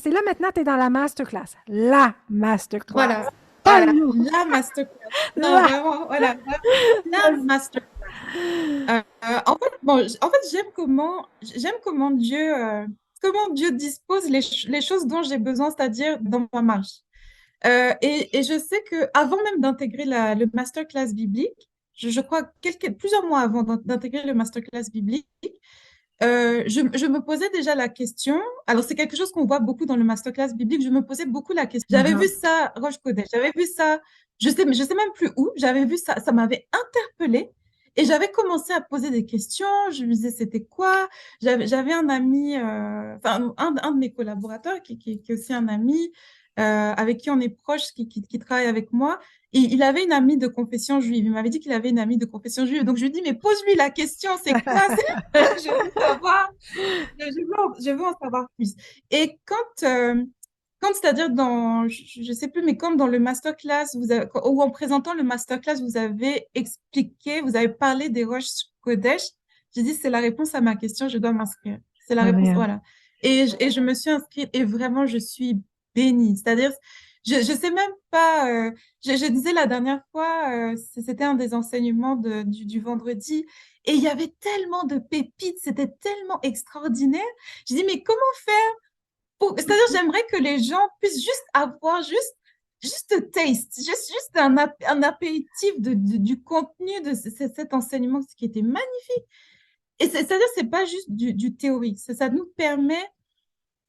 C'est là maintenant, tu es dans la masterclass. La masterclass. Voilà, voilà, Parle-nous. la masterclass. Non, La. vraiment, voilà, vraiment, la Vas-y. masterclass. En fait, bon, en fait, comment Dieu dispose les choses dont j'ai besoin, c'est-à-dire dans ma marche. Et je sais que avant même d'intégrer le masterclass biblique, je crois plusieurs mois avant d'intégrer le masterclass biblique, je me posais déjà la question. Alors c'est quelque chose qu'on voit beaucoup dans le masterclass biblique. Je me posais beaucoup la question. J'avais vu Uh-huh. ça Roche Kodesh, j'avais vu ça. Je sais même plus où. J'avais vu ça. Ça m'avait interpellée. Et j'avais commencé à poser des questions. Je me disais, c'était quoi? J'avais un ami, enfin, un de mes collaborateurs qui est aussi un ami, avec qui on est proche, qui travaille avec moi. Et il avait une amie de confession juive. Il m'avait dit qu'il avait une amie de confession juive. Donc, je lui ai dit, mais pose-lui la question, c'est quoi? Je veux savoir, je veux en savoir plus. Et c'est-à-dire je sais plus, mais comme dans le masterclass, ou en présentant le masterclass, vous avez expliqué, vous avez parlé des roches Kodesh, j'ai dit, c'est la réponse à ma question, je dois m'inscrire. C'est la réponse, Amen. voilà. Et je me suis inscrite et vraiment, je suis bénie. C'est-à-dire, je sais même pas, je disais la dernière fois, c'était un des enseignements du vendredi, et il y avait tellement de pépites, c'était tellement extraordinaire. Je dis, mais comment faire c'est-à-dire, j'aimerais que les gens puissent juste avoir juste taste, juste un apéritif du contenu de cet enseignement, ce qui était magnifique. Et c'est-à-dire, c'est pas juste du théorique. Ça nous permet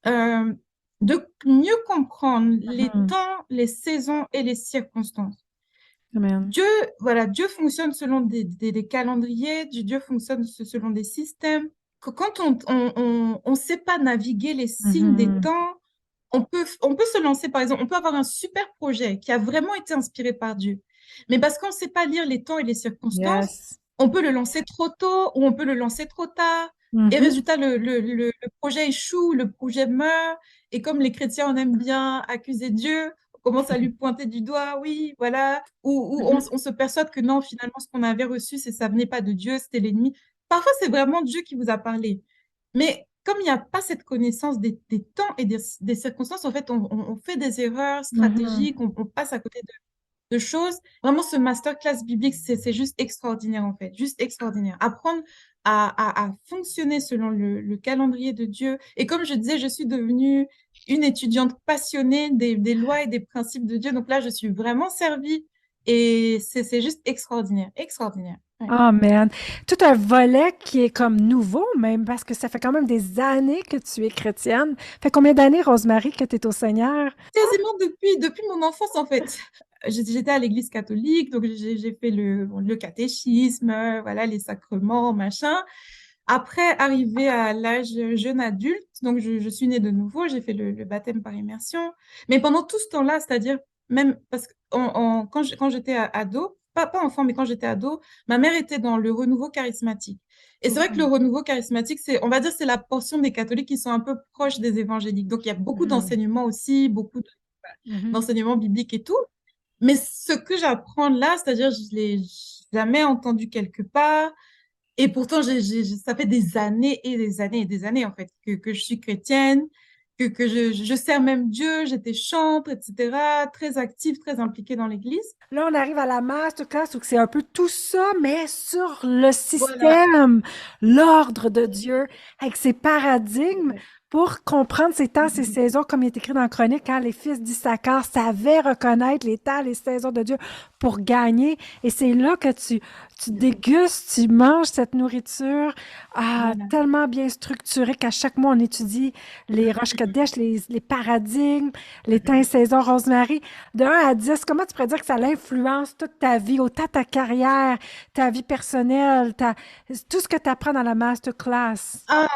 euh, de mieux comprendre les Mhm. temps, les saisons et les circonstances. Amen. Dieu, voilà, Dieu fonctionne selon des calendriers, Dieu fonctionne selon des systèmes. Quand on sait pas naviguer les signes des Mhm. temps, on peut se lancer, par exemple, on peut avoir un super projet qui a vraiment été inspiré par Dieu. Mais parce qu'on ne sait pas lire les temps et les circonstances, Yes. on peut le lancer trop tôt ou on peut le lancer trop tard. Et Mhm. résultat, le projet échoue, le projet meurt. Et comme les chrétiens, on aime bien accuser Dieu, on commence à lui pointer du doigt, oui, voilà. Ou on, Mhm. on se persuade que non, finalement, ce qu'on avait reçu, ça venait pas de Dieu, c'était l'ennemi. Parfois, c'est vraiment Dieu qui vous a parlé. Mais comme il n'y a pas cette connaissance des temps et des circonstances, en fait, on fait des erreurs Mhm. stratégiques, on passe à côté de choses. Vraiment, ce masterclass biblique, c'est juste extraordinaire, en fait, juste extraordinaire. Apprendre à fonctionner selon le calendrier de Dieu. Et comme je disais, je suis devenue une étudiante passionnée des lois et des principes de Dieu. Donc là, je suis vraiment servie et c'est juste extraordinaire, extraordinaire. Ouais. Ah, man. Tout un volet qui est comme nouveau, même, parce que ça fait quand même des années que tu es chrétienne. Fait combien d'années, Rosemary, que tu es au Seigneur? Quasiment depuis mon enfance, en fait. J'étais à l'église catholique, donc j'ai fait le catéchisme, voilà, les sacrements, machin. Après, arrivé à l'âge jeune adulte, donc je suis née de nouveau, j'ai fait le baptême par immersion. Mais pendant tout ce temps-là, c'est-à-dire même parce que quand j'étais ado, pas enfant, mais quand j'étais ado, ma mère était dans le renouveau charismatique. Et c'est vrai que le Mhm. renouveau charismatique, on va dire, c'est la portion des catholiques qui sont un peu proches des évangéliques. Donc, il y a beaucoup Mhm. d'enseignements aussi, beaucoup Mhm. d'enseignements bibliques et tout. Mais ce que j'apprends là, c'est-à-dire, je l'ai jamais entendu quelque part. Et pourtant, ça fait des années et des années et des années, en fait, que je suis chrétienne, que je sers même Dieu, j'étais chantre, etc., très active, très impliquée dans l'Église. Là, on arrive à la masterclass où c'est un peu tout ça, mais sur le Voilà. système, l'ordre de Dieu, avec ses paradigmes pour comprendre ces temps, ces saisons, comme il est écrit dans la chronique, quand les fils d'Issachar savaient reconnaître les temps, les saisons de Dieu pour gagner. Et c'est là que tu dégustes, tu manges cette nourriture Voilà. tellement bien structurée qu'à chaque mois, on étudie les roches Kodesh, les paradigmes, les temps et saisons, Rosemary. De 1 à 10, comment tu pourrais dire que ça influence toute ta vie, autant ta carrière, ta vie personnelle, tout ce que tu apprends dans la masterclass? Ah,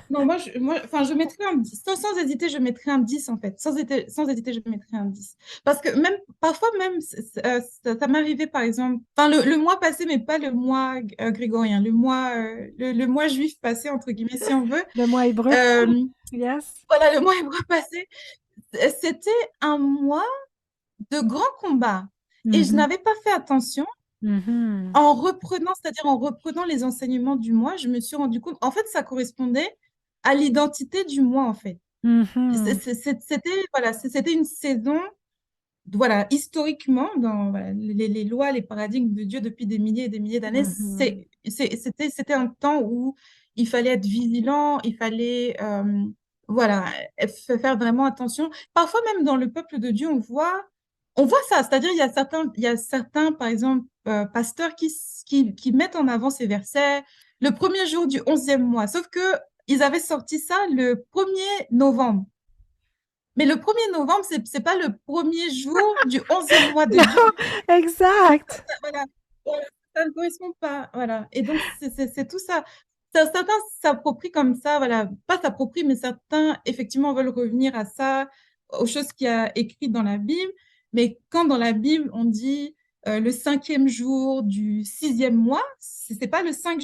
non, enfin, je mettrais un 10. Sans hésiter, je mettrais un 10 en fait. Sans hésiter, je mettrais un 10. Parce que même, parfois même, ça m'est arrivé, par exemple, enfin, le mois passé, mais pas le mois grégorien, le mois juif passé, entre guillemets, si on veut. Le mot hébreu? Euh, Yes. voilà, le mois hébreu passé. C'était un mois de grands combats. Et je Mhm. n'avais pas fait attention. Mhm. En reprenant les enseignements du mois, je me suis rendu compte, en fait, ça correspondait à l'identité du mois, en fait. Mhm. C'était voilà, c'était une saison, voilà, historiquement, dans voilà, les lois, les paradigmes de Dieu depuis des milliers et des milliers d'années, Mhm. c'était un temps où il fallait être vigilant, il fallait voilà, faire vraiment attention. Parfois même dans le peuple de Dieu, on voit ça, c'est-à-dire il y a certains, par exemple, pasteurs qui mettent en avant ces versets le premier jour du 11e mois, sauf que ils avaient sorti ça le 1er novembre. Mais le 1er novembre, c'est pas le premier jour du 11e mois de Dieu. Non, exact. Voilà. Voilà. Ça ne correspond pas. Voilà. Et donc, c'est tout ça. Certains s'approprient comme ça, voilà. Pas s'approprient, mais certains, effectivement, veulent revenir à ça, aux choses qu'il y a écrites dans la Bible. Mais quand dans la Bible, on dit le 5e jour du 6e mois, c'est pas le 5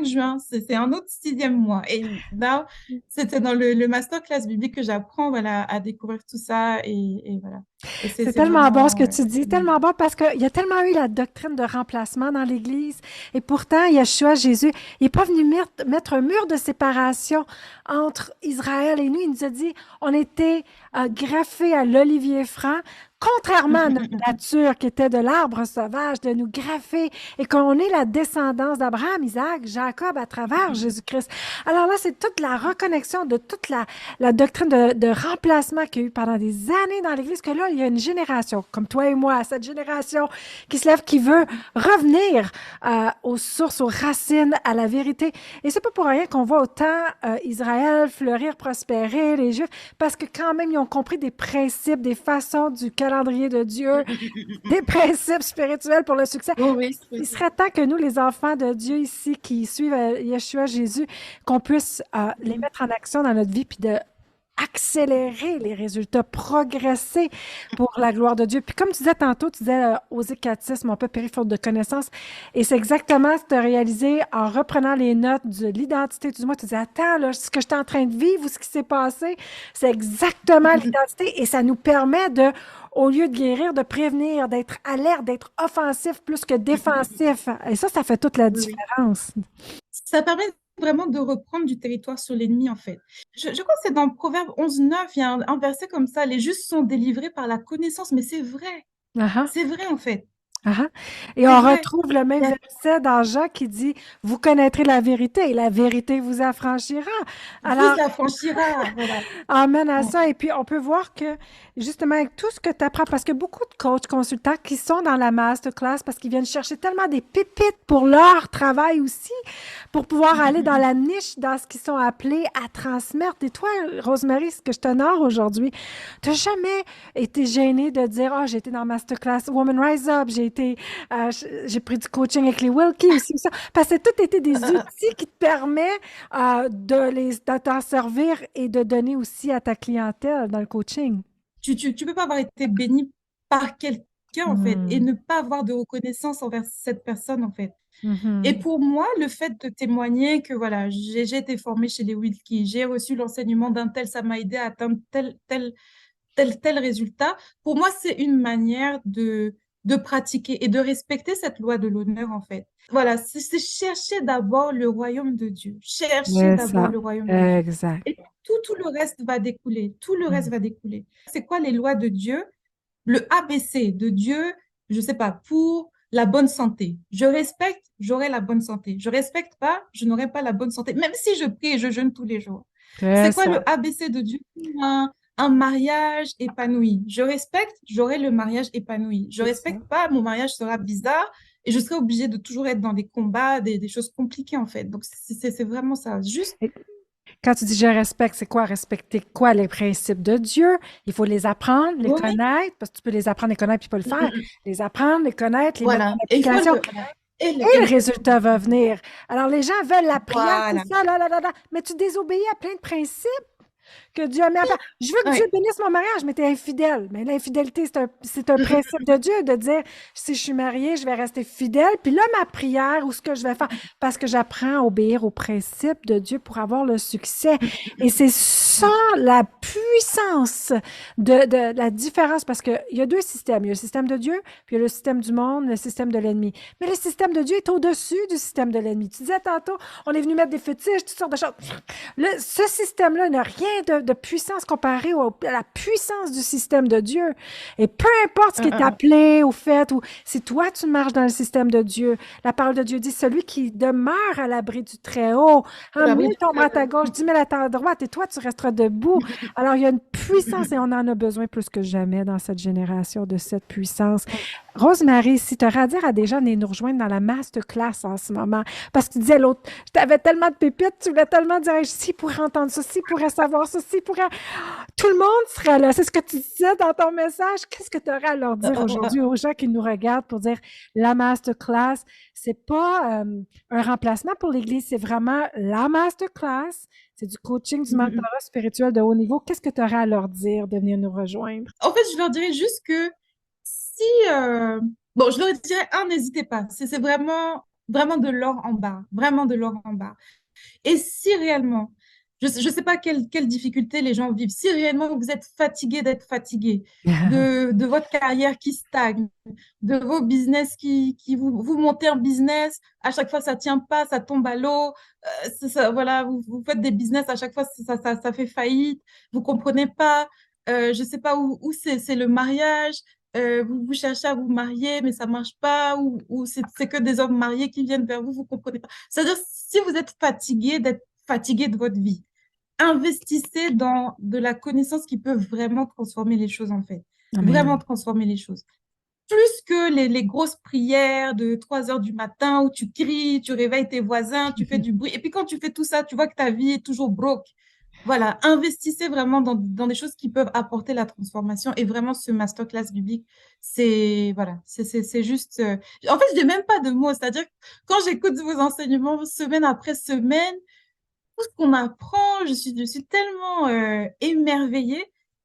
juin, c'est un autre 6e mois. Et là, c'était dans le masterclass biblique que j'apprends, voilà, à découvrir tout ça. Et voilà. Et C'est c'est tellement bon ce vraiment, que tu dis, tellement bon parce qu'il y a tellement eu la doctrine de remplacement dans l'Église. Et pourtant, Yeshua, Jésus, il n'est pas venu mettre un mur de séparation entre Israël et nous. Il nous a dit, on était greffés à l'olivier franc, contrairement à notre nature qui était de l'arbre sauvage, de nous greffer et qu'on est la descendance d'Abraham, Isaac, Jacob à travers Jésus-Christ. Alors là, c'est toute la reconnexion de toute la doctrine de remplacement qu'il y a eu pendant des années dans l'Église, que là, il y a une génération, comme toi et moi, cette génération qui se lève, qui veut revenir aux sources, aux racines, à la vérité. Et c'est pas pour rien qu'on voit autant Israël fleurir, prospérer, les Juifs, parce que quand même, ils ont compris des principes, des façons du calendrier de Dieu, des principes spirituels pour le succès. Oh oui, Il oui. serait temps que nous, les enfants de Dieu ici, qui suivent Yeshua, Jésus, qu'on puisse les mettre en action dans notre vie, puis de accélérer les résultats, progresser pour la gloire de Dieu. Puis comme tu disais tantôt, tu disais oser catéchisme, on peut périr faute de connaissances. Et c'est exactement ce que tu as réalisé en reprenant les notes de l'identité. Tu dis, moi, tu dis, attends, là, ce que j'étais en train de vivre ou ce qui s'est passé, c'est exactement l'identité. Et ça nous permet de, au lieu de guérir, de prévenir, d'être alerte, d'être offensif plus que défensif. Et ça fait toute la Oui, oui. différence. Ça permet vraiment de reprendre du territoire sur l'ennemi, en fait. Je crois que c'est dans Proverbe 11:9, il y a un verset comme ça, les justes sont délivrés par la connaissance, mais Ah ah. c'est vrai, en fait, Ah ah. Et c'est on vrai. retrouve le Il même y a- verset dans Jean qui dit, vous connaîtrez la vérité et la vérité vous affranchira. Vous Alors, affranchira, voilà. amène à Mm. ça. Et puis, on peut voir que, justement, avec tout ce que tu apprends, parce que beaucoup de coachs, consultants qui sont dans la masterclass parce qu'ils viennent chercher tellement des pépites pour leur travail aussi, pour pouvoir aller dans la niche, dans ce qu'ils sont appelés à transmettre. Et toi, Rosemary, ce que je t'honore aujourd'hui, tu n'as jamais été gênée de dire, oh, j'ai été dans masterclass Woman Rise Up, j'ai pris du coaching avec les Wilkie aussi, ça. Parce que tout été des outils qui te permettent de t'en servir et de donner aussi à ta clientèle dans le coaching. Tu peux pas avoir été béni par quelqu'un, en fait, et Mhm. ne pas avoir de reconnaissance envers cette personne, en fait. Et Mhm. pour moi, le fait de témoigner que voilà, j'ai été formée chez les Wilkie, j'ai reçu l'enseignement d'un tel, ça m'a aidé à atteindre tel résultat, pour moi, c'est une manière de pratiquer et de respecter cette loi de l'honneur, en fait. Voilà, c'est chercher d'abord le royaume de Dieu. Chercher C'est d'abord ça. le royaume de Dieu. Exact. Et tout le reste va découler. Tout le reste Mhm. va découler. C'est quoi les lois de Dieu? Le ABC de Dieu, je sais pas, pour la bonne santé. Je respecte, j'aurai la bonne santé. Je respecte pas, je n'aurai pas la bonne santé, même si je prie et je jeûne tous les jours. C'est C'est quoi le ça. ABC de Dieu pour un mariage épanoui? Je respecte, j'aurai le mariage épanoui. Je C'est ça. respecte pas, mon mariage sera bizarre et je serai obligée de toujours être dans des combats, des choses compliquées en fait. Donc c'est vraiment ça. Juste, Et quand tu dis je respecte, c'est quoi respecter quoi? Les principes de Dieu. Il faut les apprendre, les oui, connaître, parce que tu peux les apprendre, les connaître, puis pas le faire. Les apprendre, les connaître, les mettre voilà. en Et il faut application. voilà. Et Et le résultat va venir. Alors, les gens veulent la prière, tout voilà. ça, là, là, là, là. Mais tu désobéis à plein de principes que Dieu a mis en place. Je veux que Dieu Ouais. bénisse mon mariage, mais tu es infidèle. Mais l'infidélité, c'est un principe de Dieu de dire, si je suis mariée, je vais rester fidèle. Puis là, ma prière ou ce que je vais faire, parce que j'apprends à obéir aux principes de Dieu pour avoir le succès. Et c'est ça la puissance de la différence, parce qu'il y a deux systèmes. Il y a le système de Dieu, puis il y a le système du monde, le système de l'ennemi. Mais le système de Dieu est au-dessus du système de l'ennemi. Tu disais tantôt, on est venu mettre des fétiches, toutes sortes de choses. Ce système-là n'a rien de puissance comparé à la puissance du système de Dieu. Et peu importe ce qui est appelé ou fait, ou si toi tu marches dans le système de Dieu, la parole de Dieu dit, celui qui demeure à l'abri du Très-Haut, en mille tombera à ta gauche, 10 000 à ta droite, et toi tu resteras debout. Alors il y a une puissance, et on en a besoin plus que jamais dans cette génération de cette puissance. Rosemary, si tu aurais à dire à des gens de nous rejoindre dans la masterclass en ce moment, parce que tu disais l'autre, tu avais tellement de pépites, tu voulais tellement dire, si pourrait entendre ça, si pourrait savoir ça, si pourrait... Tout le monde serait là. C'est ce que tu disais dans ton message. Qu'est-ce que tu aurais à leur dire aujourd'hui aux gens qui nous regardent pour dire la masterclass, c'est pas un remplacement pour l'Église, c'est vraiment la masterclass. C'est du coaching, du mentorat spirituel de haut niveau. Qu'est-ce que tu aurais à leur dire de venir nous rejoindre? En fait, je leur dirais juste que si... Bon, je leur dirais, n'hésitez pas. C'est vraiment, vraiment de l'or en bas. Vraiment de l'or en bas. Et si réellement, je ne sais pas quelle difficulté les gens vivent, si réellement vous êtes fatigué d'être fatigué, de votre carrière qui stagne, de vos business qui vous montez un business, à chaque fois ça ne tient pas, ça tombe à l'eau, voilà, vous faites des business, à chaque fois ça fait faillite, vous ne comprenez pas, je ne sais pas où c'est le mariage, vous cherchez à vous marier, mais ça ne marche pas, ou c'est que des hommes mariés qui viennent vers vous, vous ne comprenez pas. C'est-à-dire, si vous êtes fatigué d'être fatigué de votre vie, investissez dans de la connaissance qui peut vraiment transformer les choses, en fait. Amen. Vraiment transformer les choses. Plus que les grosses prières de 3 heures du matin où tu cries, tu réveilles tes voisins, tu fais du bruit. Et puis quand tu fais tout ça, tu vois que ta vie est toujours broke. Voilà, investissez vraiment dans des choses qui peuvent apporter la transformation. Et vraiment, ce masterclass biblique, c'est voilà, c'est juste... En fait, je n'ai même pas de mots. C'est-à-dire que quand j'écoute vos enseignements semaine après semaine, tout ce qu'on apprend, je suis tellement émerveillée.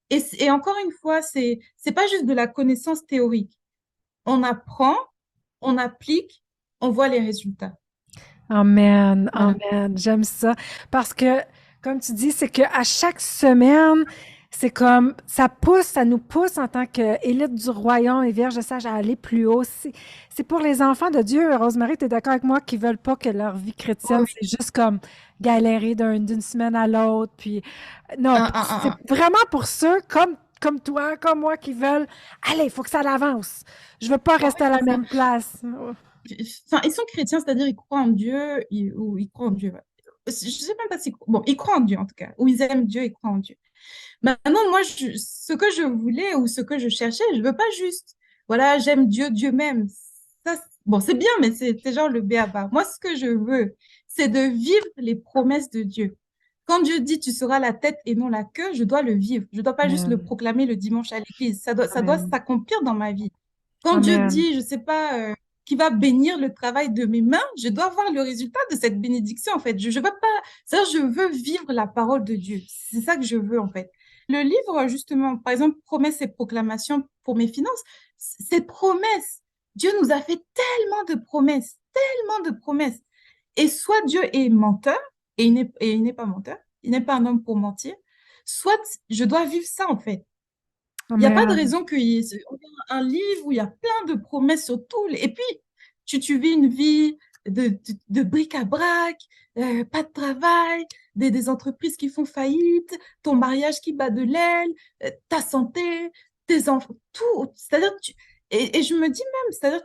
Et encore une fois, c'est pas juste de la connaissance théorique. On apprend, on applique, on voit les résultats. Amen, Voilà. amen. J'aime ça. Parce que, comme tu dis, c'est qu'à chaque semaine, c'est comme, ça nous pousse en tant qu'élite du royaume et vierge sage à aller plus haut. C'est pour les enfants de Dieu, Rosemary, tu es d'accord avec moi, qui veulent pas que leur vie chrétienne, c'est juste comme galérer d'une semaine à l'autre. Puis, non, c'est vraiment pour ceux comme toi, comme moi, qui veulent, allez, il faut que ça avance. Je veux pas rester à la même place. Enfin, ils sont chrétiens, c'est-à-dire ils croient en Dieu, ou ils croient en Dieu. Je sais même pas si... Bon, ils croient en Dieu en tout cas, ou ils aiment Dieu, ils croient en Dieu. Maintenant, moi, ce que je voulais ou ce que je cherchais, je veux pas juste, voilà, j'aime Dieu, Dieu m'aime. Ça, bon, c'est bien, mais c'est genre le béaba. Moi, ce que je veux, c'est de vivre les promesses de Dieu. Quand Dieu dit tu seras la tête et non la queue, je dois le vivre. Je dois pas juste le proclamer le dimanche à l'église. Ça doit s'accomplir dans ma vie. Quand Dieu Amen. dit, je sais pas, qui va bénir le travail de mes mains, je dois voir le résultat de cette bénédiction, en fait. Je veux pas, ça, je veux vivre la parole de Dieu. C'est ça que je veux, en fait. Le livre, justement, par exemple, Promesses et proclamations pour mes finances, ces promesses, Dieu nous a fait tellement de promesses, tellement de promesses. Et soit Dieu est menteur, et il n'est pas menteur, il n'est pas un homme pour mentir, soit je dois vivre ça, en fait. Il n'y a pas de raison qu'il y ait un livre où il y a plein de promesses sur tout. Et puis, tu vis une vie de bric-à-brac, pas de travail, des entreprises qui font faillite, ton mariage qui bat de l'aile, ta santé, tes enfants, tout. C'est-à-dire, et je me dis même, c'est-à-dire,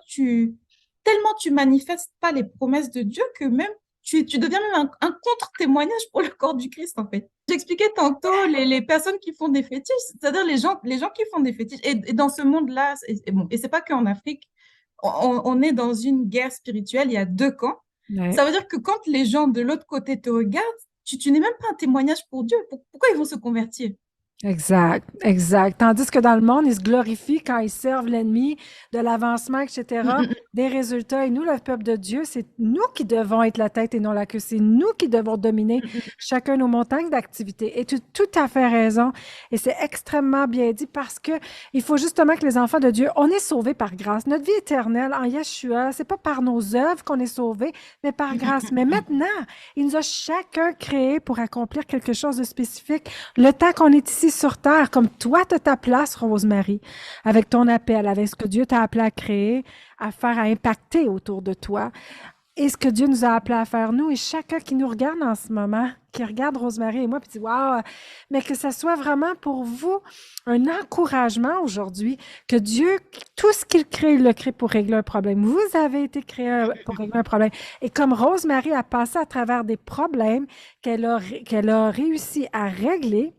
tellement tu manifestes pas les promesses de Dieu que même tu deviens même un contre-témoignage pour le corps du Christ, en fait. J'expliquais tantôt les personnes qui font des fétiches, c'est-à-dire les gens qui font des fétiches. Et dans ce monde-là, et c'est pas qu'en Afrique, on est dans une guerre spirituelle, il y a deux camps. Ouais. Ça veut dire que quand les gens de l'autre côté te regardent, tu n'es même pas un témoignage pour Dieu. Pourquoi ils vont se convertir? Exact, exact. Tandis que dans le monde, ils se glorifient quand ils servent l'ennemi, de l'avancement, etc., des résultats. Et nous, le peuple de Dieu, c'est nous qui devons être la tête et non la queue. C'est nous qui devons dominer chacun nos montagnes d'activité. Et tu as tout à fait raison. Et c'est extrêmement bien dit parce que il faut justement que les enfants de Dieu, on est sauvés par grâce. Notre vie éternelle en Yeshua, c'est pas par nos œuvres qu'on est sauvés, mais par grâce. Mais maintenant, il nous a chacun créé pour accomplir quelque chose de spécifique. Le temps qu'on est ici ici sur Terre, comme toi, tu as ta place, Rosemary, avec ton appel, avec ce que Dieu t'a appelé à créer, à faire, à impacter autour de toi. Et ce que Dieu nous a appelé à faire, nous, et chacun qui nous regarde en ce moment, qui regarde Rosemary et moi, puis dit, waouh, mais que ce soit vraiment pour vous un encouragement aujourd'hui, que Dieu, tout ce qu'il crée, il le crée pour régler un problème. Vous avez été créé pour régler un problème. Et comme Rosemary a passé à travers des problèmes qu'elle a réussi à régler,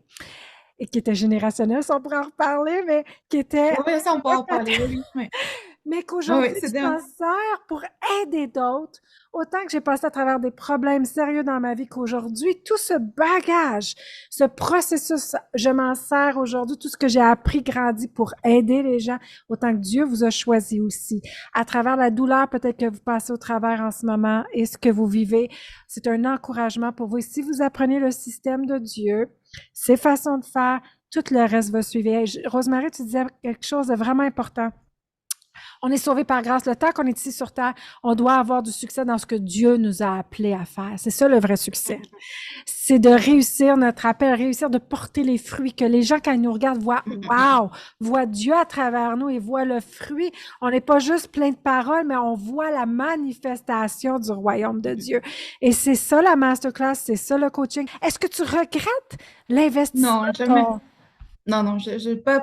et qui étaient générationnels, si on pourrait en reparler, mais qui étaient Oui, ça, on peut en parler, oui. Oui, mais qu'aujourd'hui, oui, tu c'était t'en sers pour aider d'autres. Autant que j'ai passé à travers des problèmes sérieux dans ma vie qu'aujourd'hui, tout ce bagage, ce processus, je m'en sers aujourd'hui, tout ce que j'ai appris, grandi pour aider les gens, autant que Dieu vous a choisi aussi. À travers la douleur, peut-être que vous passez au travers en ce moment et ce que vous vivez, c'est un encouragement pour vous. Et si vous apprenez le système de Dieu, ses façons de faire, tout le reste va suivre. Hey, Rosemary, tu disais quelque chose de vraiment important. On est sauvé par grâce. Le temps qu'on est ici sur Terre, on doit avoir du succès dans ce que Dieu nous a appelés à faire. C'est ça le vrai succès. C'est de réussir notre appel, réussir de porter les fruits, que les gens, quand ils nous regardent, voient, wow, voient Dieu à travers nous et voient le fruit. On n'est pas juste plein de paroles, mais on voit la manifestation du royaume de Dieu. Et c'est ça la masterclass, c'est ça le coaching. Est-ce que tu regrettes l'investissement? Non, jamais. Non, non,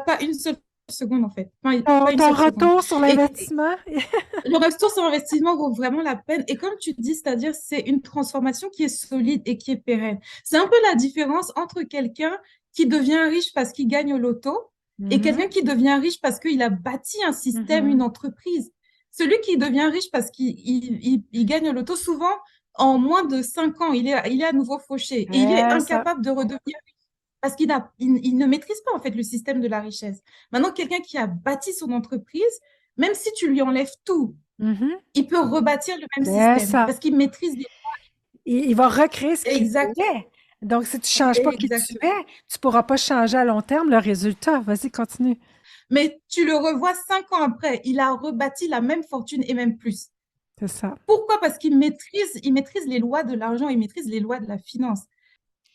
pas une seule seconde en fait. Pas une Ton seule seconde. retour sur Et l'investissement? le retour sur investissement vaut vraiment la peine. Et comme tu dis, c'est-à-dire c'est une transformation qui est solide et qui est pérenne. C'est un peu la différence entre quelqu'un qui devient riche parce qu'il gagne au loto et quelqu'un qui devient riche parce qu'il a bâti un système, une entreprise. Celui qui devient riche parce qu'il gagne au loto, souvent, en moins de 5 ans, il est à nouveau fauché et il est Ça. incapable de redevenir parce il ne maîtrise pas en fait le système de la richesse. Maintenant, quelqu'un qui a bâti son entreprise, même si tu lui enlèves tout, il peut rebâtir le même C'est système ça. parce qu'il maîtrise les... Il va recréer ce qu'il Exact, voulait. Donc, si tu ne changes pas qui tu exactement. es, tu ne pourras pas changer à long terme le résultat. Vas-y, continue. Mais tu le revois 5 ans après, il a rebâti la même fortune et même plus. C'est ça. Pourquoi? Parce il maîtrise les lois de l'argent, il maîtrise les lois de la finance.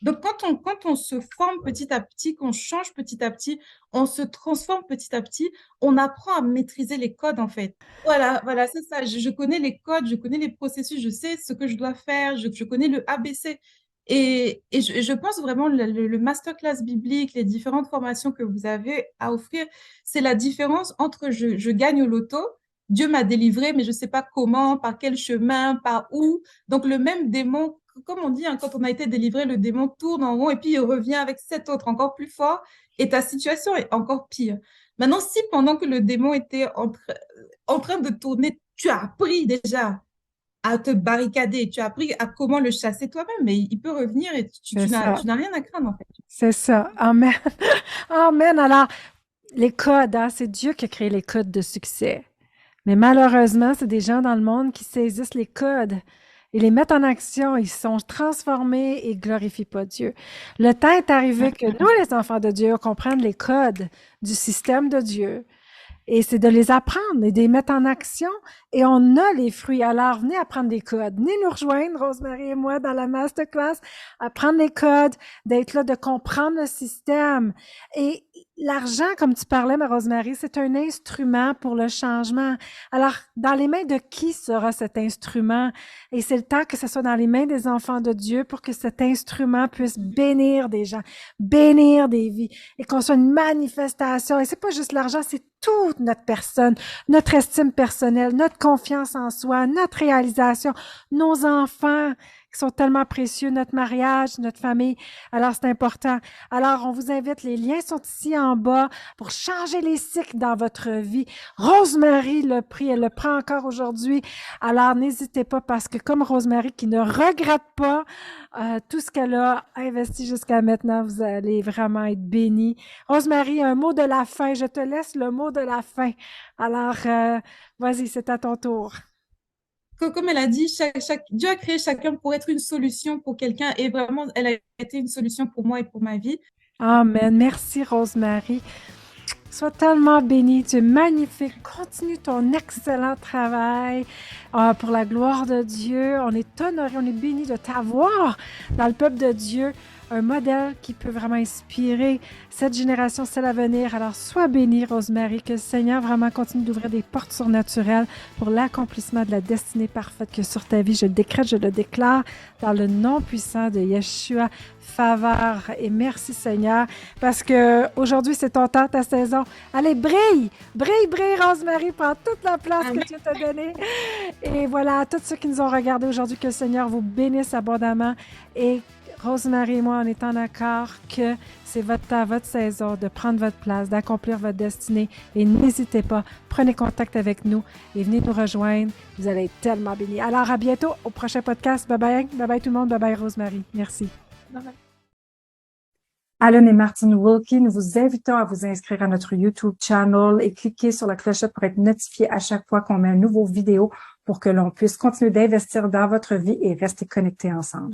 Donc, quand on se forme petit à petit, qu'on change petit à petit, on se transforme petit à petit, on apprend à maîtriser les codes, en fait. Voilà, c'est ça. Je connais les codes, je connais les processus, je sais ce que je dois faire, je connais le ABC. Et je pense vraiment le masterclass biblique, les différentes formations que vous avez à offrir, c'est la différence entre je gagne au loto, Dieu m'a délivré, mais je ne sais pas comment, par quel chemin, par où. Donc, le même démon, comme on dit, hein, quand on a été délivré, le démon tourne en rond et puis il revient avec 7 autres encore plus forts et ta situation est encore pire. Maintenant, si pendant que le démon était en train de tourner, tu as appris déjà à te barricader, tu as appris à comment le chasser toi-même, mais il peut revenir et C'est ça. tu n'as rien à craindre en fait. C'est ça. Amen. Amen. Alors, les codes, hein, c'est Dieu qui a créé les codes de succès. Mais malheureusement, c'est des gens dans le monde qui saisissent les codes et les mettent en action. Ils sont transformés et glorifient pas Dieu. Le temps est arrivé que nous, les enfants de Dieu, comprennent les codes du système de Dieu. Et c'est de les apprendre et de les mettre en action. Et on a les fruits. Alors, venez apprendre des codes. Venez nous rejoindre, Rosemary et moi, dans la masterclass, apprendre les codes, d'être là, de comprendre le système. Et l'argent, comme tu parlais, ma Rosemary, c'est un instrument pour le changement. Alors, dans les mains de qui sera cet instrument? Et c'est le temps que ce soit dans les mains des enfants de Dieu pour que cet instrument puisse bénir des gens, bénir des vies et qu'on soit une manifestation. Et c'est pas juste l'argent, c'est toute notre personne, notre estime personnelle, notre confiance en soi, notre réalisation, nos enfants qui sont tellement précieux, notre mariage, notre famille. Alors, c'est important. Alors, on vous invite, les liens sont ici en bas pour changer les cycles dans votre vie. Rosemary l'a pris, elle le prend encore aujourd'hui. Alors, n'hésitez pas parce que comme Rosemary qui ne regrette pas tout ce qu'elle a investi jusqu'à maintenant, vous allez vraiment être bénis. Rosemary, un mot de la fin. Je te laisse le mot de la fin. Alors, vas-y, c'est à ton tour. Comme elle a dit, Dieu a créé chacun pour être une solution pour quelqu'un et vraiment, elle a été une solution pour moi et pour ma vie. Amen. Merci, Rosemary. Sois tellement bénie. Tu es magnifique. Continue ton excellent travail pour la gloire de Dieu. On est honoré, on est béni de t'avoir dans le peuple de Dieu. un modèle qui peut vraiment inspirer cette génération, celle à venir. Alors, sois bénie, Rosemary, que le Seigneur vraiment continue d'ouvrir des portes surnaturelles pour l'accomplissement de la destinée parfaite que sur ta vie. Je le décrète, je le déclare dans le nom puissant de Yeshua. Faveur et merci Seigneur, parce que aujourd'hui c'est ton temps, ta saison. Allez, brille, brille, brille, Rosemary, prends toute la place que Dieu t'a donnée. Et voilà, à tous ceux qui nous ont regardés aujourd'hui, que le Seigneur vous bénisse abondamment. Et Rosemary et moi, on est en accord que c'est votre temps, votre saison de prendre votre place, d'accomplir votre destinée. Et n'hésitez pas, prenez contact avec nous et venez nous rejoindre. Vous allez être tellement bénis. Alors, à bientôt au prochain podcast. Bye bye, bye bye tout le monde, bye bye Rosemary. Merci. Bye bye. Alan et Martine Wilkie, nous vous invitons à vous inscrire à notre YouTube channel et cliquer sur la clochette pour être notifié à chaque fois qu'on met une nouvelle vidéo pour que l'on puisse continuer d'investir dans votre vie et rester connectés ensemble.